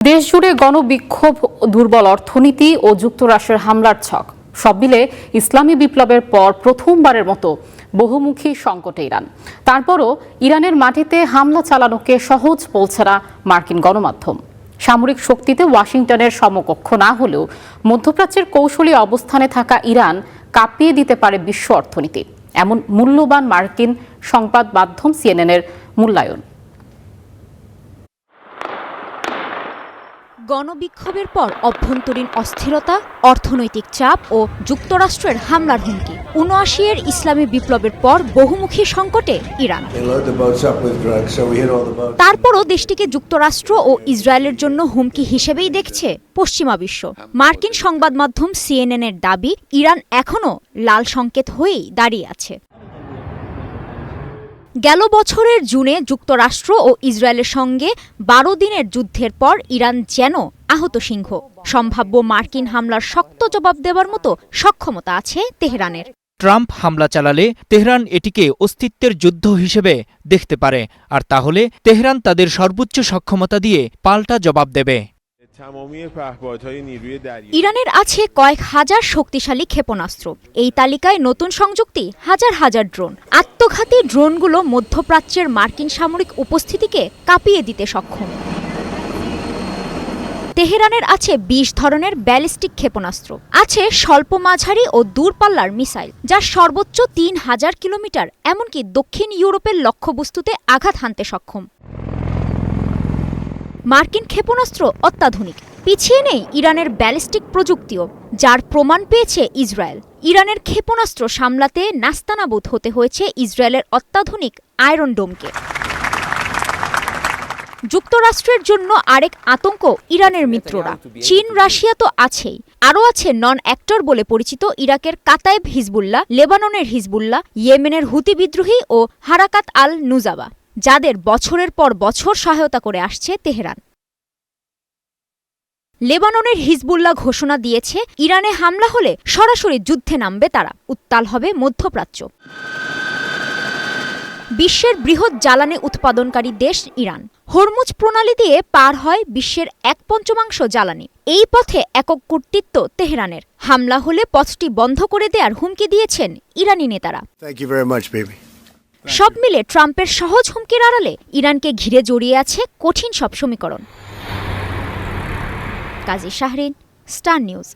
দেশজুড়ে গণবিক্ষোভ, দুর্বল অর্থনীতি ও যুক্তরাষ্ট্রের হামলার ছক সব মিলে ইসলামী বিপ্লবের পর প্রথমবারের মতো বহুমুখী সংকটে ইরান। তারপরও ইরানের মাটিতে হামলা চালানোকে সহজ বলছে না মার্কিন গণমাধ্যম। সামরিক শক্তিতে ওয়াশিংটনের সমকক্ষ না হলেও মধ্যপ্রাচ্যের কৌশলী অবস্থানে থাকা ইরান কাঁপিয়ে দিতে পারে বিশ্ব অর্থনীতি, এমন মূল্যবান মার্কিন সংবাদ মাধ্যম সিএনএনের মূল্যায়ন। গণবিক্ষোভের পর অভ্যন্তরীণ অস্থিরতা, অর্থনৈতিক চাপ ও যুক্তরাষ্ট্রের হামলার হুমকি। ৭৯-এর ইসলামী বিপ্লবের পর বহুমুখী সংকটে ইরান। তারপরও দেশটিকে যুক্তরাষ্ট্র ও ইসরায়েলের জন্য হুমকি হিসেবেই দেখছে পশ্চিমা বিশ্ব। মার্কিন সংবাদ মাধ্যম সিএনএনের দাবি, ইরান এখনও লাল সংকেত হয়েই দাঁড়িয়ে আছে। গেল বছরের জুনে যুক্তরাষ্ট্র ও ইসরায়েলের সঙ্গে ১২ দিনের যুদ্ধের পর ইরান যেন আহত সিংহ। সম্ভাব্য মার্কিন হামলার শক্ত জবাব দেওয়ার মতো সক্ষমতা আছে তেহরানের। ট্রাম্প হামলা চালালে তেহরান এটিকে অস্তিত্বের যুদ্ধ হিসেবে দেখতে পারে, আর তাহলে তেহরান তাদের সর্বোচ্চ সক্ষমতা দিয়ে পাল্টা জবাব দেবে। ইরানের আছে কয়েক হাজার শক্তিশালী ক্ষেপণাস্ত্র। এই তালিকায় নতুন সংযুক্তি হাজার হাজার ড্রোন। আত্মঘাতী ড্রোনগুলো মধ্যপ্রাচ্যের মার্কিন সামরিক উপস্থিতিকে কাঁপিয়ে দিতে সক্ষম। তেহরানের আছে ২০ ধরনের ব্যালিস্টিক ক্ষেপণাস্ত্র, আছে স্বল্প মাঝারি ও দূরপাল্লার মিসাইল, যা সর্বোচ্চ ৩,০০০ কিলোমিটার, এমনকি দক্ষিণ ইউরোপের লক্ষ্যবস্তুতে আঘাত হানতে সক্ষম। মার্কিন ক্ষেপণাস্ত্র অত্যাধুনিক, পিছিয়ে নেই ইরানের ব্যালিস্টিক প্রযুক্তিও, যার প্রমাণ পেয়েছে ইসরায়েল। ইরানের ক্ষেপণাস্ত্র সামলাতে নাস্তানাবুদ হতে হয়েছে ইসরায়েলের অত্যাধুনিক আয়রন ডোমকে। যুক্তরাষ্ট্রের জন্য আরেক আতঙ্ক ইরানের মিত্ররা। চীন, রাশিয়া তো আছেই, আরও আছে নন অ্যাক্টর বলে পরিচিত ইরাকের কাতায়েব হিজবুল্লাহ, লেবাননের হিজবুল্লাহ, ইয়েমেনের হুতি বিদ্রোহী ও হারাকাত আল নুজাবা, যাদের বছরের পর বছর সহায়তা করে আসছে তেহরান। লেবাননের হিজবুল্লাহ ঘোষণা দিয়েছে, ইরানে হামলা হলে সরাসরি যুদ্ধে নামবে তারা। উত্তাল হবে মধ্যপ্রাচ্য। বিশ্বের বৃহৎ জ্বালানি উৎপাদনকারী দেশ ইরান। হরমুজ প্রণালী দিয়ে পার হয় বিশ্বের ১/৫ জ্বালানি। এই পথে একক কর্তৃত্ব তেহরানের। হামলা হলে পথটি বন্ধ করে দেওয়ার হুমকি দিয়েছেন ইরানি নেতারা। সব মিলে ট্রাম্পের সহজ হুমকির আড়ালে ইরানকে ঘিরে জড়িয়ে আছে কঠিন সব সমীকরণ। কাজী শাহরিন, স্টার নিউজ।